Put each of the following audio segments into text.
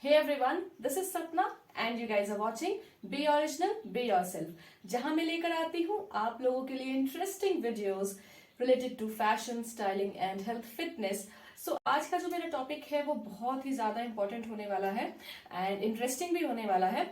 Hey everyone, this is Sapna and you guys are watching Be Original, Be Yourself, जहां मैं लेकर आती हूं आप लोगों के लिए interesting videos related to fashion, styling and health fitness. So आज का जो मेरा टॉपिक है वो बहुत ही ज्यादा इंपॉर्टेंट होने वाला है एंड इंटरेस्टिंग भी होने वाला है।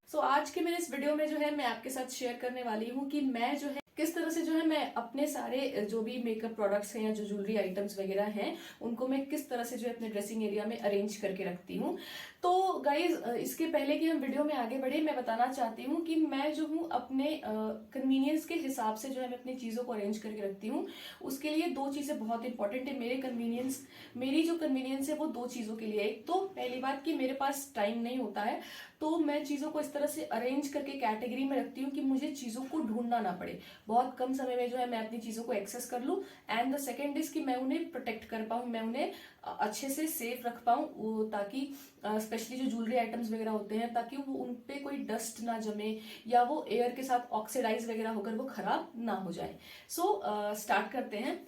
सो आज के मेरे इस वीडियो में जो है मैं आपके साथ शेयर करने वाली हूँ कि मैं जो है किस तरह से जो है मैं अपने सारे जो भी मेकअप प्रोडक्ट्स हैं या जो ज्वेलरी आइटम्स वगैरह हैं उनको मैं किस तरह से जो है अपने ड्रेसिंग एरिया में अरेंज करके रखती हूँ। तो गाइज इसके पहले कि हम वीडियो में आगे बढ़े मैं बताना चाहती हूँ कि मैं जो हूँ अपने कन्वीनियंस के हिसाब से जो है मैं अपनी चीज़ों को अरेंज करके रखती हूँ। उसके लिए दो चीज़ें बहुत इंपॉर्टेंट है। मेरी जो कन्वीनियंस है वो दो चीज़ों के लिए। एक तो पहली बात कि मेरे पास टाइम नहीं होता है तो मैं चीज़ों को इस तरह से अरेंज करके कैटेगरी में रखती हूँ कि मुझे चीज़ों को ढूंढना ना पड़े, बहुत कम समय में जो है मैं अपनी चीज़ों को एक्सेस कर लूँ। एंड द सेकेंड इज कि मैं उन्हें प्रोटेक्ट कर पाऊँ, मैं उन्हें अच्छे से सेफ रख पाऊँ, ताकि स्पेशली जो ज्वेलरी आइटम्स वगैरह होते हैं ताकि वो उन पे कोई डस्ट ना जमे या वो एयर के साथ ऑक्सीडाइज वगैरह होकर वो खराब ना हो जाए। सो स्टार्ट करते हैं।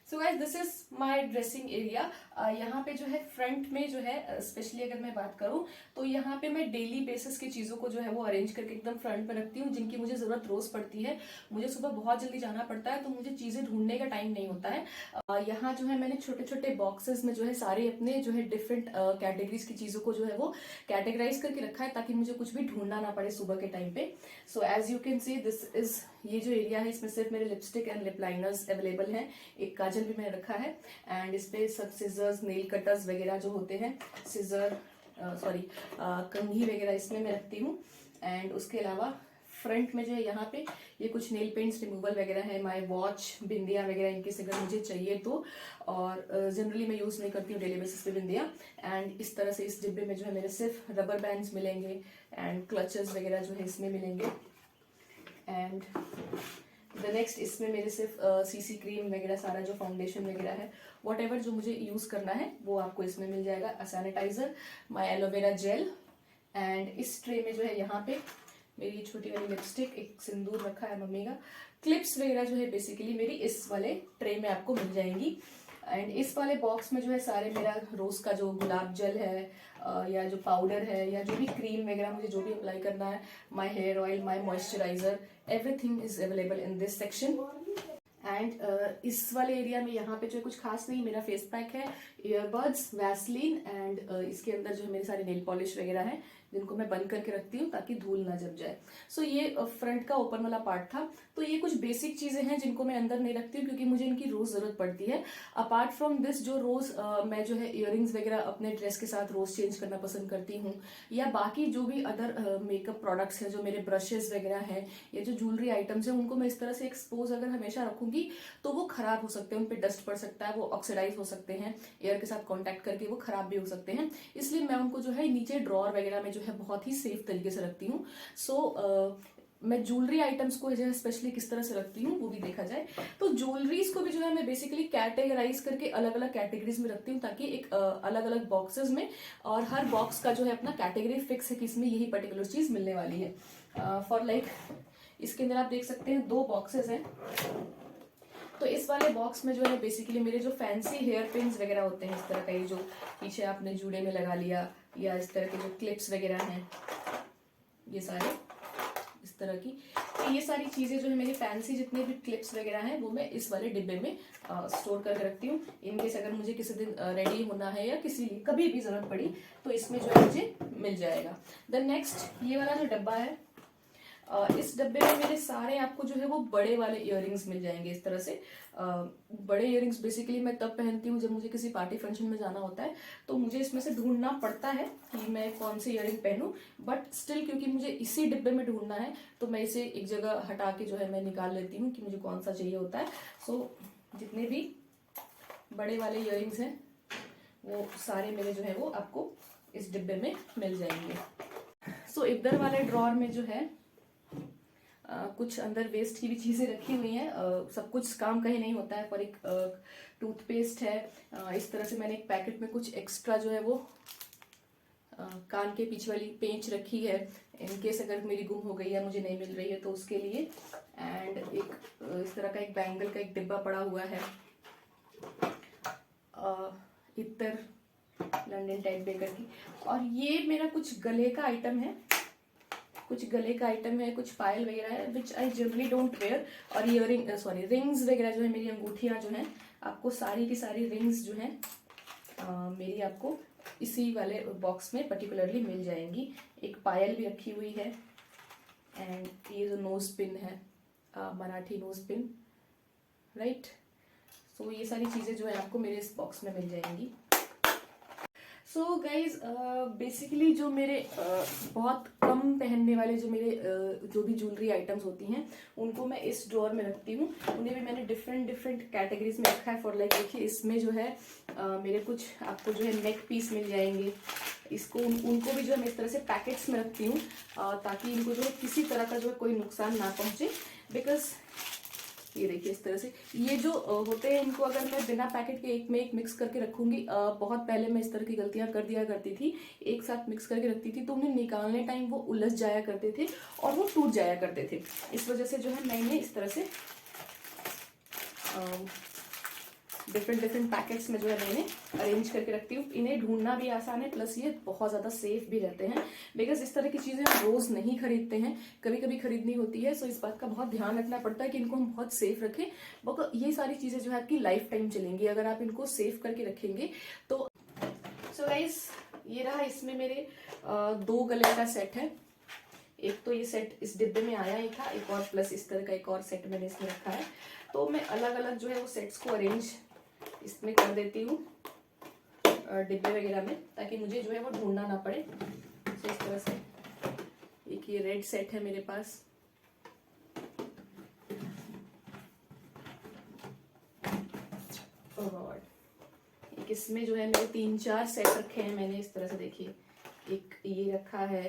So guys this is my dressing area. यहाँ पे जो है फ्रंट में जो है स्पेशली अगर मैं बात करूँ तो यहाँ पे मैं डेली बेसिस की चीज़ों को जो है वो अरेंज करके एकदम फ्रंट पे रखती हूँ जिनकी मुझे ज़रूरत रोज पड़ती है। मुझे सुबह बहुत जल्दी जाना पड़ता है तो मुझे चीज़ें ढूंढने का टाइम नहीं होता है। यहाँ जो है मैंने छोटे छोटे बॉक्सेस में जो है सारे अपने जो है डिफरेंट कैटेगरीज की चीज़ों को जो है वो कैटेगराइज करके रखा है ताकि मुझे कुछ भी ढूंढना ना पड़े सुबह के टाइम पे। So as you can see this is ये जो एरिया है इसमें सिर्फ मेरे lipstick and lip liners available हैं। एक काजल भी मैंने रखा है एंड इस पे सब सिजर्स, नेल कटर्स वगैरह जो होते हैं, कंघी वगैरह इसमें मैं रखती हूँ। एंड उसके अलावा फ्रंट में जो है यहाँ पे ये कुछ नेल पेंट्स रिमूवल वगैरह है, माय वॉच, बिंदिया वगैरह इनके से अगर मुझे चाहिए तो। और जनरली मैं यूज़ नहीं करती हूँ डेली बेसिस पे बिंदिया। एंड इस तरह से इस डिब्बे में जो है मेरे सिर्फ रबर बैंड्स मिलेंगे एंड क्लचेस वगैरह जो है इसमें मिलेंगे। एंड द नेक्स्ट इसमें मेरे सिर्फ सीसी क्रीम वगैरह सारा जो फाउंडेशन वगैरह है वॉट एवर जो मुझे यूज़ करना है वो आपको इसमें मिल जाएगा। Sanitiser, my aloe vera gel and इस ट्रे में जो है यहाँ पे मेरी छोटी वाली लिपस्टिक, एक सिंदूर रखा है मम्मी का, क्लिप्स वगैरह जो है बेसिकली मेरी इस वाले ट्रे में आपको मिल जाएंगी। एंड इस वाले बॉक्स में जो है सारे मेरा रोज का जो गुलाब जल है या जो पाउडर है या जो भी क्रीम वगैरह मुझे जो भी अप्लाई करना है, my hair oil, my moisturiser, everything is available in this section. And इस वाले एरिया में यहाँ पे जो है कुछ खास नहीं, मेरा फेस पैक है, ईयरबड्स, वैसलीन एंड इसके अंदर जो है मेरे सारे नेल पॉलिश वगैरह हैं जिनको मैं बंद करके रखती हूँ ताकि धूल ना जम जाए। सो ये फ्रंट का ओपन वाला पार्ट था। तो ये कुछ बेसिक चीजें हैं जिनको मैं अंदर नहीं रखती हूँ क्योंकि मुझे इनकी रोज जरूरत पड़ती है। अपार्ट फ्रॉम दिस जो रोज मैं जो है इयररिंग्स वगैरह अपने ड्रेस के साथ रोज चेंज करना पसंद करती हूँ, या बाकी जो भी अदर मेकअप प्रोडक्ट्स हैं, जो मेरे ब्रशेस वगैरह हैं या जो ज्वेलरी आइटम्स हैं, उनको मैं इस तरह से एक्सपोज अगर हमेशा रखूंगी तो वो खराब हो सकते हैं, उन पे डस्ट पड़ सकता है, वो ऑक्सीडाइज हो सकते हैं, एयर के साथ कांटेक्ट करके वो खराब भी हो सकते हैं। इसलिए मैं उनको जो है नीचे ड्रॉर वगैरह में जो है बहुत ही सेफ तरीके से रखती हूँ। सो मैं ज्वेलरी आइटम्स को जो है स्पेशली किस तरह से रखती हूँ वो भी देखा जाए तो ज्वेलरीज को भी जो है मैं बेसिकली कैटेगराइज करके अलग अलग कैटेगरीज में रखती हूँ ताकि एक अलग अलग बॉक्सेस में, और हर बॉक्स का जो है अपना कैटेगरी फिक्स है कि इसमें यही पर्टिकुलर चीज मिलने वाली है। फॉर लाइक इसके अंदर आप देख सकते हैं 2 बॉक्सेस हैं। तो इस वाले बॉक्स में जो है बेसिकली मेरे जो फैंसी हेयर पिन्स वगैरह होते हैं, इस तरह का ये जो पीछे आपने जूड़े में लगा लिया, या इस तरह के जो क्लिप्स वगैरह हैं, ये सारे इस तरह की, तो ये सारी चीजें जो है मेरी फैंसी जितने भी क्लिप्स वगैरह हैं वो मैं इस वाले डिब्बे में स्टोर करके रखती हूँ। इनकेस अगर मुझे किसी दिन रेडी होना है या किसी कभी भी जरूरत पड़ी तो इसमें जो है मुझे मिल जाएगा। द नेक्स्ट ये वाला जो डब्बा है, इस डब्बे में मेरे सारे आपको जो है वो बड़े वाले इयररिंग्स मिल जाएंगे इस तरह से। बड़े इयररिंग्स बेसिकली मैं तब पहनती हूँ जब मुझे किसी पार्टी फंक्शन में जाना होता है तो मुझे इसमें से ढूंढना पड़ता है कि मैं कौन सी इयररिंग पहनूं, बट स्टिल क्योंकि मुझे इसी डिब्बे में ढूंढना है तो मैं इसे एक जगह हटा के जो है मैं निकाल लेती हूँ कि मुझे कौन सा चाहिए होता है। सो जितने भी बड़े वाले इयररिंग्स हैं वो सारे मेरे जो है वो आपको इस डिब्बे में मिल जाएंगे। सो इधर वाले ड्रॉर में जो है कुछ अंदर वेस्ट की भी चीजें रखी हुई हैं। सब कुछ काम का ही नहीं होता है, पर एक टूथपेस्ट है, इस तरह से मैंने एक पैकेट में कुछ एक्स्ट्रा जो है वो कान के पीछे वाली पेंच रखी है इनकेस अगर मेरी गुम हो गई है, मुझे नहीं मिल रही है तो उसके लिए। एंड एक इस तरह का एक बैंगल का एक डिब्बा पड़ा हुआ है, इतर लंदन टेड बेकर की। और ये मेरा कुछ गले का आइटम है, कुछ पायल वगैरह है विच आई जनरली डोंट वेयर। और रिंग्स वगैरह जो है, मेरी अंगूठियां जो हैं, आपको सारी की सारी रिंग्स जो हैं मेरी आपको इसी वाले बॉक्स में पर्टिकुलरली मिल जाएंगी। एक पायल भी रखी हुई है, एंड ये जो नोज पिन है, मराठी नोज पिन, राइट। सो ये सारी चीज़ें जो है आपको मेरे इस बॉक्स में मिल जाएंगी। सो गाइज बेसिकली जो मेरे बहुत कम पहनने वाले जो मेरे जो भी ज्वेलरी आइटम्स होती हैं, उनको मैं इस ड्रॉअर में रखती हूँ। उन्हें भी मैंने डिफरेंट कैटेगरीज में रखा है। फॉर लाइक देखिए, इसमें जो है मेरे कुछ आपको जो है नेक पीस मिल जाएंगे। उनको भी जो है मैं इस तरह से पैकेट्स में रखती हूँ ताकि इनको जो है किसी तरह का जो है कोई नुकसान ना पहुंचे। बिकॉज ये देखिए इस तरह से ये जो होते हैं, इनको अगर मैं बिना पैकेट के एक में एक मिक्स करके रखूंगी, बहुत पहले मैं इस तरह की गलतियां कर दिया करती थी, एक साथ मिक्स करके रखती थी, तो उन्हें निकालने टाइम वो उलझ जाया करते थे और वो टूट जाया करते थे। इस वजह से जो है मैंने इस तरह से डिफरेंट पैकेट्स में जो है मैंने अरेंज करके रखती हूँ। इन्हें ढूंढना भी आसान है, प्लस ये बहुत ज़्यादा सेफ भी रहते हैं। बिकॉज इस तरह की चीज़ें हम रोज़ नहीं खरीदते हैं, कभी कभी खरीदनी होती है। सो इस बात का बहुत ध्यान रखना पड़ता है कि इनको हम बहुत सेफ रखें। ये सारी चीज़ें जो है आपकी लाइफ टाइम चलेंगी अगर आप इनको सेफ करके रखेंगे तो। सो गाइस, ये रहा, इसमें मेरे 2 गले का सेट है। एक तो ये सेट इस डिब्बे में आया ही था, एक और प्लस इस तरह का एक और सेट मैंने इसमें रखा है। तो मैं अलग अलग जो है वो सेट्स को अरेंज इसमें कर देती हूँ डिब्बे वगैरह में, ताकि मुझे जो है वो ढूंढना ना पड़े। तो इस तरह से एक ये रेड सेट है मेरे पास, और एक इसमें जो है मेरे 3-4 सेट रखे हैं मैंने इस तरह से। देखिए, एक ये रखा है,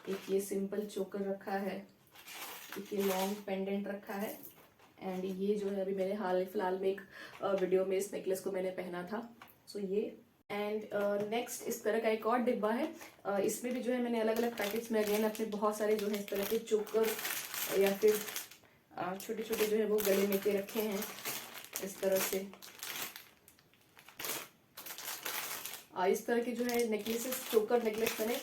एक ये सिंपल चोकर रखा है, एक ये लॉन्ग पेंडेंट रखा है, एंड ये जो है अभी मैंने हाल फिलहाल में एक वीडियो में इस नेकलेस को मैंने पहना था। सो ये एंड नेक्स्ट इस तरह का एक और डिब्बा है। इसमें भी जो है मैंने अलग अलग पैकेट्स में अगेन अपने बहुत सारे जो है इस तरह के चोकर या फिर छोटे छोटे जो है वो गले में के रखे हैं इस तरह से। इस तरह के जो है नेकलेसेस, चोकर नेकलेस मैंने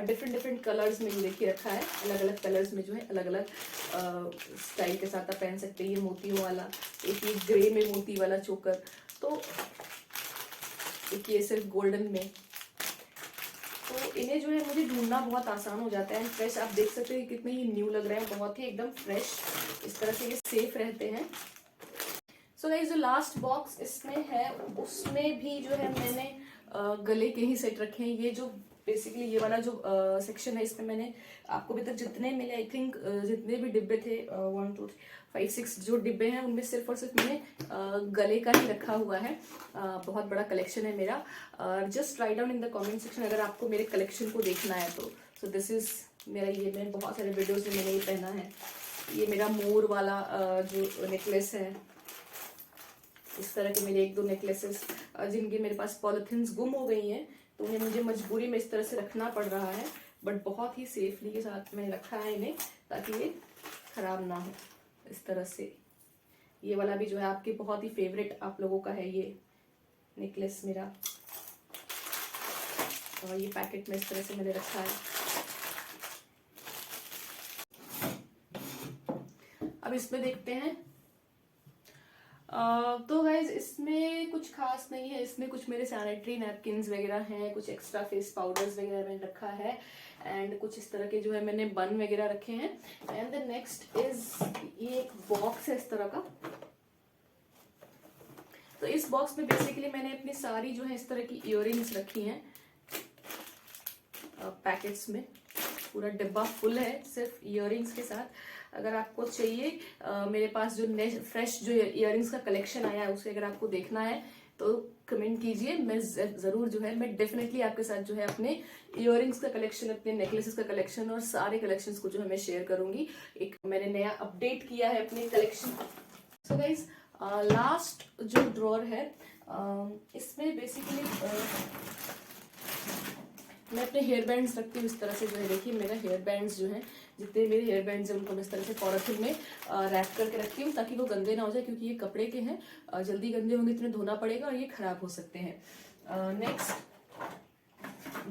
डिफरेंट कलर्स में देखिए रखा है। अलग अलग कलर्स में जो है अलग अलग स्टाइल के साथ आप पहन सकते हैं। ये मोतियों वाला, एक ये ग्रे में मोती वाला चोकर, तो एक ये सिर्फ गोल्डन में। तो इन्हें जो है मुझे ढूंढना बहुत आसान हो जाता है। फ्रेश आप देख सकते हैं कितने ही न्यू लग रहे हैं, बहुत ही एकदम फ्रेश। इस तरह से ये सेफ रहते हैं। सो गाइस, जो लास्ट बॉक्स इसमें है उसमें भी जो है मैंने गले के ही सेट रखे हैं। ये जो बेसिकली ये वाला जो सेक्शन है, इसमें मैंने आपको अभी तक जितने मिले, आई थिंक जितने भी डिब्बे थे 1 2 5 6 जो डिब्बे हैं, उनमें सिर्फ और सिर्फ मैंने गले का ही रखा हुआ है। बहुत बड़ा कलेक्शन है मेरा। Just write down in the comment section अगर आपको मेरे कलेक्शन को देखना है तो। सो दिस इज मेरा, ये मैंने बहुत सारे वीडियोज में मैंने ये पहना है। ये मेरा मोर वाला जो नेकलेस है, इस तरह के मेरे 1-2 नेकलेसेस जिनके मेरे पास पॉलिथिन्स गुम हो गई हैं, तो उन्हें मुझे मजबूरी में इस तरह से रखना पड़ रहा है, बट बहुत ही सेफली के साथ मैंने रखा है इन्हें, ताकि ये खराब ना हो। इस तरह से ये वाला भी जो है आपके बहुत ही फेवरेट आप लोगों का है ये नेकलेस मेरा, और ये पैकेट में इस तरह से मैंने रखा है। अब इसमें देखते हैं। तो गाइज, इसमें कुछ खास नहीं है। इसमें कुछ मेरे सैनिटरी नैपकिन्स वगैरह हैं, कुछ एक्स्ट्रा फेस पाउडर्स वगैरह मैंने रखा है, एंड कुछ इस तरह के जो है मैंने बन वगैरह रखे हैं। एंड द नेक्स्ट इज ये एक बॉक्स है इस तरह का। तो इस बॉक्स में बेसिकली मैंने अपनी सारी जो है इस तरह की इयररिंग्स रखी हैं पैकेट्स में। पूरा डिब्बा फुल है सिर्फ इयररिंग्स के साथ। अगर आपको चाहिए मेरे पास जो फ्रेश जो इयररिंग्स का कलेक्शन आया है उसे अगर आपको देखना है तो कमेंट कीजिए। मैं जरूर जो है मैं डेफिनेटली आपके साथ जो है अपने इयररिंग्स का कलेक्शन, अपने नेकलेसेस का कलेक्शन और सारे कलेक्शंस को जो है मैं शेयर करूंगी। एक मैंने नया अपडेट किया है अपने कलेक्शन। सो गाइस, लास्ट जो ड्रॉअर है इसमें बेसिकली मैं अपने हेयर बैंड्स रखती हूँ इस तरह से। जो है देखिए, मेरा हेयर बैंड्स जो है, जितने मेरे हेयर बैंड्स हैं उनको मैं इस तरह से पॉलिथीन में रैप करके रखती हूँ ताकि वो गंदे ना हो जाए, क्योंकि ये कपड़े के हैं, जल्दी गंदे होंगे तो इन्हें धोना पड़ेगा और ये खराब हो सकते हैं। नेक्स्ट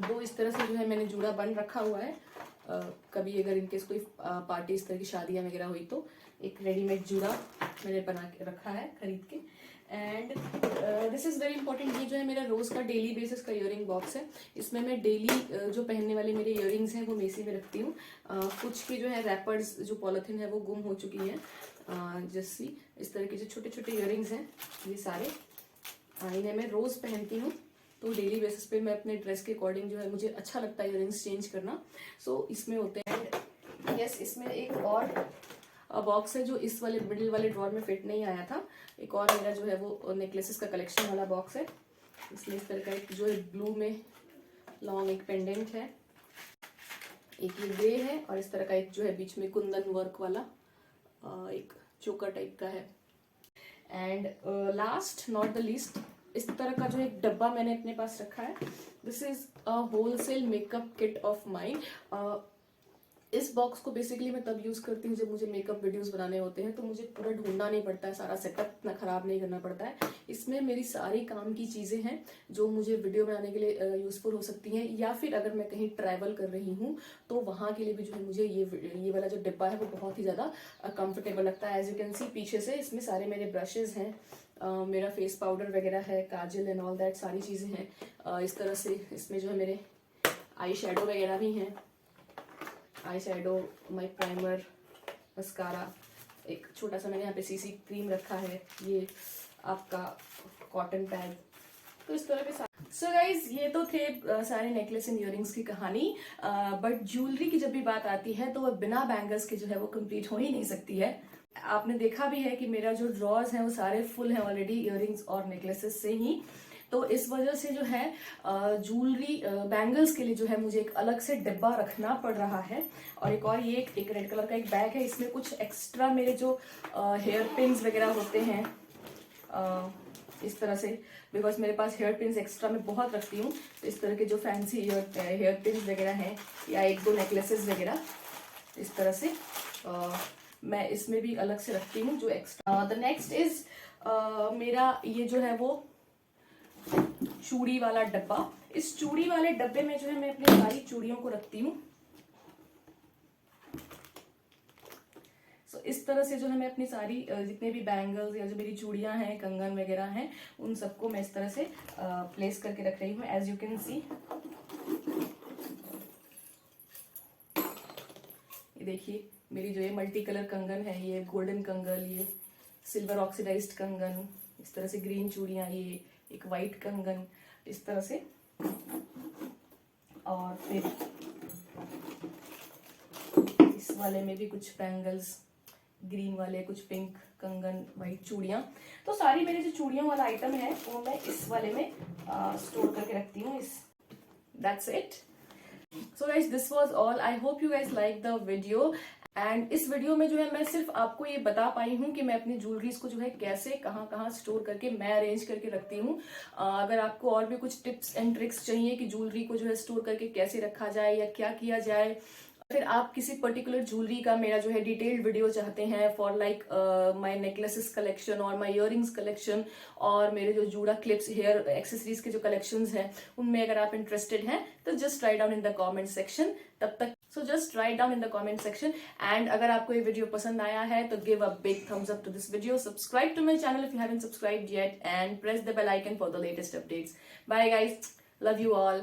दो इस तरह से जो है मैंने जूड़ा बन रखा हुआ है। कभी अगर इनकेस कोई पार्टी इस तरह की शादियां वगैरह हुई तो एक रेडीमेड जूड़ा मैंने बना के रखा है खरीद के। And this is very important, ये जो है मेरा रोज़ का डेली बेसिस का ईयरिंग बॉक्स है। इसमें मैं डेली जो पहनने वाले मेरे ईयरिंग्स हैं वो मैं इसी में रखती हूँ। कुछ की जो है रैपर्स जो पॉलिथीन है वो गुम हो चुकी है। जैसी इस तरह के जो छोटे छोटे ईयरिंग्स हैं ये सारे इन्हें मैं रोज़ पहनती हूँ। तो डेली बेसिस पे मैं अपने ड्रेस के अकॉर्डिंग जो है मुझे अच्छा लगता है ईयरिंग्स चेंज करना। सो इसमें होते हैं। यस, इसमें एक और बॉक्स है जो इस वाले मिडिल वाले ड्रॉर में फिट नहीं आया था। एक और मेरा जो है वो नेकलेसेस का कलेक्शन वाला बॉक्स है। इसमें इस तरह का एक जो है ब्लू में लॉन्ग एक पेंडेंट है, एक ये ग्रे है, और इस तरह का एक जो है बीच में कुंदन वर्क वाला एक चोकर टाइप का है। And last not the least, इस तरह का जो एक डब्बा मैंने अपने पास रखा है। This is a wholesale makeup kit of mine. इस बॉक्स को बेसिकली मैं तब यूज करती हूँ जब मुझे मेकअप वीडियोस बनाने होते हैं, तो मुझे पूरा ढूंढना नहीं पड़ता है, सारा सेटअप इतना खराब नहीं करना पड़ता है। इसमें मेरी सारी काम की चीजें हैं जो मुझे वीडियो बनाने के लिए यूजफुल हो सकती हैं, या फिर अगर मैं कहीं ट्रैवल कर रही हूँ तो वहां के लिए भी जो है मुझे ये वाला जो डिब्बा है वो बहुत ही ज्यादा कंफर्टेबल लगता है। एज यू कैन सी पीछे से इसमें सारे मेरे ब्रशेज हैं, मेरा फेस पाउडर वगैरह है, काजल एंड ऑल दैट सारी चीजें हैं। इस तरह से इसमें जो है मेरे आई शेडो वगैरह भी हैं, आई शेडो, माई प्राइमर, मस्कारा, एक छोटा सा मैंने यहाँ पे सीसी क्रीम रखा है, ये आपका कॉटन पैड। तो इस तरह के सो गाइज ये तो थे सारे नेकलेस एंड इयरिंग्स की कहानी। बट ज्वेलरी की जब भी बात आती है तो वह बिना बैंगल्स के जो है वो कंप्लीट हो ही नहीं सकती है। आपने देखा भी है कि मेरा जो ड्रॉर्स हैं वो सारे फुल हैं ऑलरेडी इयरिंग्स और नेकलेसेस से ही। तो इस वजह से जो है ज्वेलरी बैंगल्स के लिए जो है मुझे एक अलग से डिब्बा रखना पड़ रहा है। और एक और ये एक रेड कलर का एक बैग है, इसमें कुछ एक्स्ट्रा मेरे जो हेयर पिन्स वगैरह होते हैं इस तरह से, बिकॉज मेरे पास हेयर पिन्स एक्स्ट्रा मैं बहुत रखती हूँ। तो इस तरह के जो फैंसी हेयर पिन्स वगैरह हैं या एक दो नेकलेसेस वगैरह इस तरह से मैं इसमें भी अलग से रखती हूँ जो एक्स्ट्रा। द नेक्स्ट इज मेरा ये जो है वो चूड़ी वाला डब्बा। इस चूड़ी वाले डब्बे में जो है मैं अपनी सारी चूड़ियों को रखती हूँ। इस तरह से जो है मैं अपनी सारी जितने भी बैंगल्स या जो मेरी चूड़ियां हैं, कंगन वगैरह हैं, उन सबको मैं इस तरह से प्लेस करके रख रही हूँ। एज यू कैन सी ये देखिए मेरी जो ये मल्टी कलर कंगन है, ये गोल्डन कंगन, ये सिल्वर ऑक्सीडाइज्ड कंगन, इस तरह से ग्रीन चूड़ियां, ये एक वाइट कंगन इस तरह से, और फिर इस वाले में भी कुछ बैंगल्स ग्रीन वाले, कुछ पिंक कंगन, वाइट चूड़ियां। तो सारी मेरी जो चूड़ियों वाला आइटम है वो मैं इस वाले में स्टोर करके रखती हूँ। That's it. So guys this was all. I hope you guys like the video. And इस वीडियो में जो है मैं सिर्फ आपको ये बता पाई हूँ कि मैं अपनी ज्वेलरीज को जो है कैसे कहाँ स्टोर करके मैं अरेंज करके रखती हूँ। अगर आपको और भी कुछ टिप्स एंड ट्रिक्स चाहिए कि ज्वेलरी को जो है स्टोर करके कैसे रखा जाए या क्या किया जाए, फिर आप किसी पर्टिकुलर ज्वेलरी का मेरा जो है डिटेल्ड वीडियो चाहते हैं for like my necklaces collection और माय इयरिंग्स कलेक्शन और मेरे जो जूड़ा क्लिप्स हेयर एक्सेसरीज के जो कलेक्शंस हैं उनमें अगर आप इंटरेस्टेड हैं तो just write down in the comment section. तब तक just write down in the comment section. And अगर आपको ये वीडियो पसंद आया है तो give a big thumbs up to this video, subscribe to my channel if you haven't subscribed yet, and press the bell icon for the latest updates. Bye guys, love you all.